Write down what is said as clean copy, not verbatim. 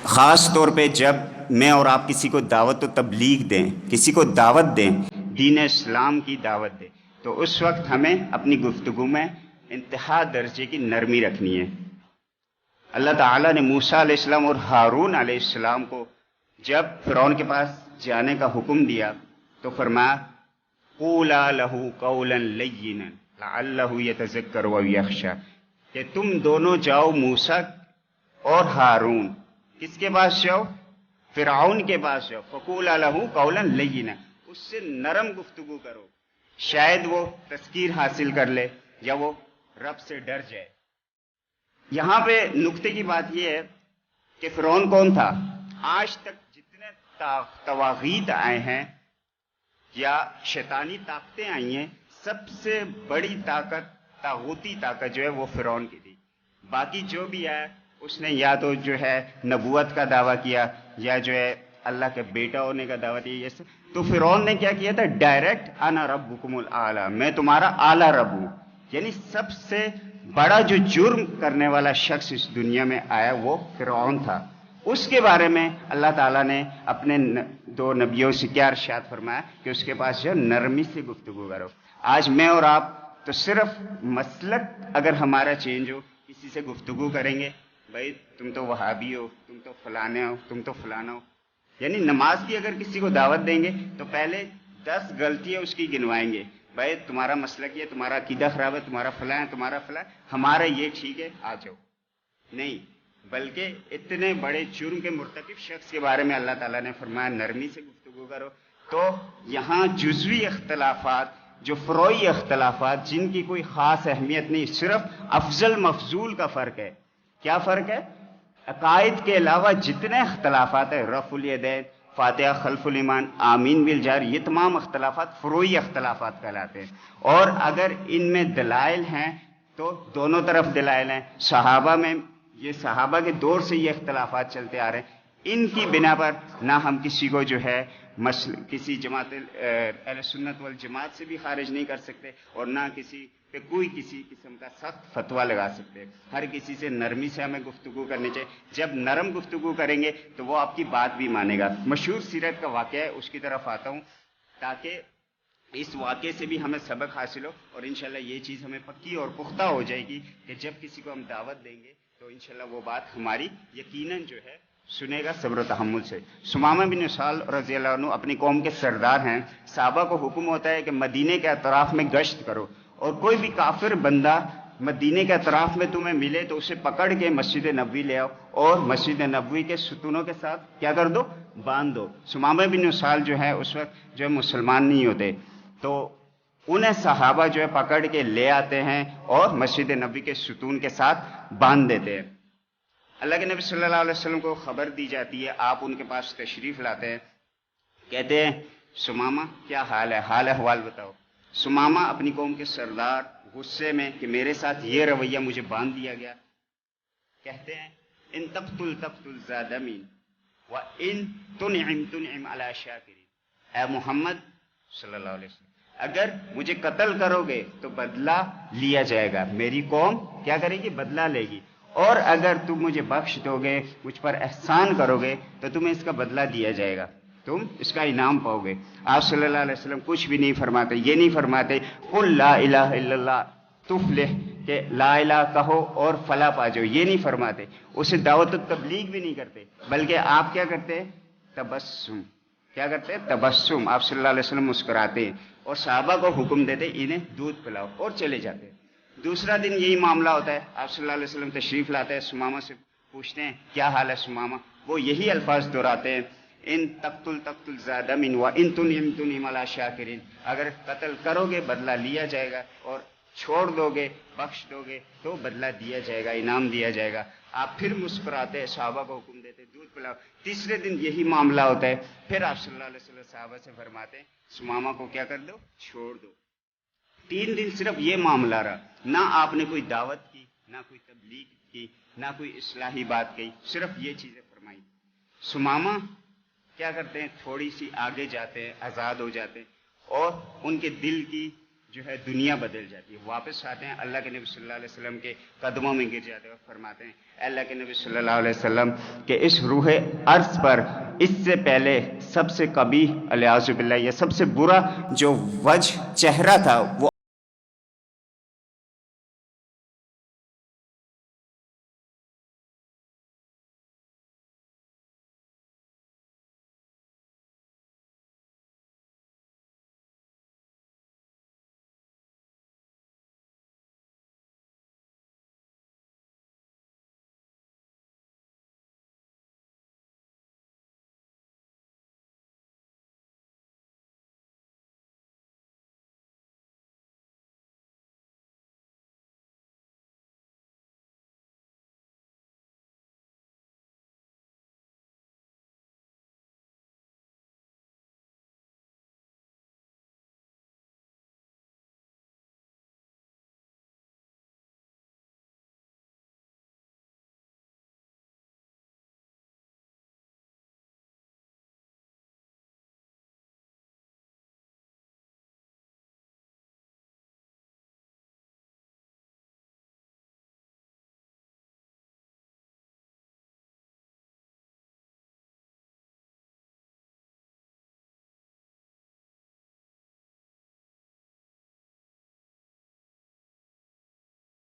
خاص طور پہ جب میں اور آپ کسی کو دعوت و تبلیغ دیں، کسی کو دعوت دیں، دین اسلام کی دعوت دیں، تو اس وقت ہمیں اپنی گفتگو میں انتہا درجے کی نرمی رکھنی ہے۔ اللہ تعالیٰ نے موسیٰ علیہ السلام اور ہارون علیہ السلام کو جب فرعون کے پاس جانے کا حکم دیا تو فرمایا قولا لہ قولا لینا لعلہ یتذکر و یخشی، کہ تم دونوں جاؤ موسیٰ اور ہارون، کس کے پاس جاؤ؟ فرعون کے پاس جاؤ، فقولا لہ قولا لینا، اس سے نرم گفتگو کرو، شاید وہ تذکیر حاصل کر لے یا وہ رب سے ڈر جائے۔ یہاں پہ نقطے کی بات یہ ہے کہ فرعون کون تھا؟ آج تک جتنے طواغیت آئے ہیں یا شیطانی طاقتیں آئی ہیں، سب سے بڑی طاقت، طاغوتی طاقت جو ہے وہ فرعون کی تھی۔ باقی جو بھی ہے اس نے یا تو جو ہے نبوت کا دعویٰ کیا یا جو ہے اللہ کے بیٹا ہونے کا دعویٰ دیا، یہ تو فرعون نے کیا کیا تھا؟ ڈائریکٹ انا ربکم الاعلی، میں تمہارا اعلیٰ رب ہوں۔ یعنی سب سے بڑا جو جرم کرنے والا شخص اس دنیا میں آیا وہ فرعون تھا۔ اس کے بارے میں اللہ تعالیٰ نے اپنے دو نبیوں سے کیا ارشاد فرمایا کہ اس کے پاس جو نرمی سے گفتگو کرو۔ آج میں اور آپ تو صرف مسلک اگر ہمارا چینج ہو، کسی سے گفتگو کریں گے، بھائی تم تو وہابی ہو، تم تو فلانے ہو، تم تو فلانا ہو، یعنی نماز کی اگر کسی کو دعوت دیں گے تو پہلے 10 غلطیاں اس کی گنوائیں گے، بھائی تمہارا مسلک یہ، تمہارا عقیدہ خراب ہے، تمہارا فلاں ہے، تمہارا فلاں، ہمارا یہ ٹھیک ہے، آ جاؤ۔ نہیں، بلکہ اتنے بڑے جرم کے مرتکب شخص کے بارے میں اللہ تعالیٰ نے فرمایا نرمی سے گفتگو کرو۔ تو یہاں جزوی اختلافات، جو فروعی اختلافات جن کی کوئی خاص اہمیت نہیں، صرف افضل مفضول کا فرق ہے۔ کیا فرق ہے؟ عقائد کے علاوہ جتنے اختلافات ہیں، رفع الیدین، فاتحہ خلف الایمان، آمین بالجہر، یہ تمام اختلافات فروعی اختلافات کہلاتے ہیں۔ اور اگر ان میں دلائل ہیں تو دونوں طرف دلائل ہیں۔ صحابہ میں، یہ صحابہ کے دور سے یہ اختلافات چلتے آ رہے ہیں، ان کی بنا پر نہ ہم کسی کو جو ہے کسی جماعت اہل سنت والجماعت سے بھی خارج نہیں کر سکتے، اور نہ کسی پہ کوئی کسی قسم کا سخت فتویٰ لگا سکتے۔ ہر کسی سے نرمی سے ہمیں گفتگو کرنی چاہیے۔ جب نرم گفتگو کریں گے تو وہ آپ کی بات بھی مانے گا۔ مشہور سیرت کا واقعہ ہے، اس کی طرف آتا ہوں تاکہ اس واقعے سے بھی ہمیں سبق حاصل ہو، اور انشاءاللہ یہ چیز ہمیں پکی اور پختہ ہو جائے گی کہ جب کسی کو ہم دعوت دیں گے تو انشاءاللہ وہ بات ہماری یقیناً جو ہے سنے گا صبر و تحمل سے۔ ثمامہ بن اسال رضی اللہ عنہ اپنی قوم کے سردار ہیں۔ صحابہ کو حکم ہوتا ہے کہ مدینے کے اطراف میں گشت کرو، اور کوئی بھی کافر بندہ مدینے کے اطراف میں تمہیں ملے تو اسے پکڑ کے مسجد نبوی لے آؤ، اور مسجد نبوی کے ستونوں کے ساتھ کیا کر دو؟ باندھ دو۔ ثمامہ بن اسال جو ہے اس وقت جو ہے مسلمان نہیں ہوتے، تو انہیں صحابہ جو ہے پکڑ کے لے آتے ہیں اور مسجد نبوی کے ستون کے ساتھ باندھ دیتے ہیں۔ اللہ کے نبی صلی اللہ علیہ وسلم کو خبر دی جاتی ہے، آپ ان کے پاس تشریف لاتے ہیں، کہتے ہیں ثمامہ کیا حال ہے، حال احوال بتاؤ۔ ثمامہ اپنی قوم کے سردار غصے میں کہ میرے ساتھ یہ رویہ مجھے باندھ دیا گیا، کہتے ہیں ان تقتل تقتل ذا مین وان تنعم تنعم علی شاکرین، اے محمد صلی اللہ علیہ وسلم اگر مجھے قتل کرو گے تو بدلہ لیا جائے گا، میری قوم کیا کرے گی؟ بدلہ لے گی، اور اگر تم مجھے بخش دو گے، مجھ پر احسان کرو گے تو تمہیں اس کا بدلہ دیا جائے گا، تم اس کا انعام پاؤ گے۔ آپ صلی اللہ علیہ وسلم کچھ بھی نہیں فرماتے، یہ نہیں فرماتے قل لا الہ الا اللہ تفلح، کہ لا الہ کہو اور فلاح پا جاؤ، یہ نہیں فرماتے۔ اسے دعوت و تبلیغ بھی نہیں کرتے، بلکہ آپ کیا کرتے؟ تبسم، کیا کرتے؟ تبسم، آپ صلی اللہ علیہ وسلم مسکراتے ہیں اور صحابہ کو حکم دیتے انہیں دودھ پلاؤ اور چلے جاتے۔ دوسرا دن یہی معاملہ ہوتا ہے، آپ صلی اللہ علیہ وسلم تشریف لاتے ہیں، ثمامہ سے پوچھتے ہیں کیا حال ہے ثمامہ، وہ یہی الفاظ دہراتے ہیں ان تقتل تقتل ذا دم وان تنعم تنعم علی شاکرین، اگر قتل کرو گے بدلہ لیا جائے گا، اور چھوڑ دو گے، بخش دو گے تو بدلہ دیا جائے گا، انعام دیا جائے گا۔ آپ پھر مسکراتے ہیں، صحابہ کو حکم دیتے دودھ پلاؤ۔ تیسرے دن یہی معاملہ ہوتا ہے، پھر آپ صلی اللہ علیہ وسلم صحابہ سے فرماتے ہیں ثمامہ کو کیا کر دو؟ چھوڑ دو۔ 3 دن صرف یہ معاملہ رہا، نہ آپ نے کوئی دعوت کی، نہ کوئی تبلیغ کی، نہ کوئی اصلاحی بات کہی، صرف یہ چیزیں فرمائی۔ ثمامہ کیا کرتے ہیں؟ تھوڑی سی آگے جاتے ہیں، آزاد ہو جاتے ہیں، اور ان کے دل کی جو ہے دنیا بدل جاتی ہے. واپس آتے ہیں اللہ کے نبی صلی اللہ علیہ وسلم کے قدموں میں گر جاتے ہیں اور فرماتے ہیں اے اللہ کے نبی صلی اللہ علیہ وسلم کہ اس روح ارض پر اس سے پہلے سب سے قبیح الیاذ باللہ، یہ سب سے برا جو وجہ چہرہ تھا وہ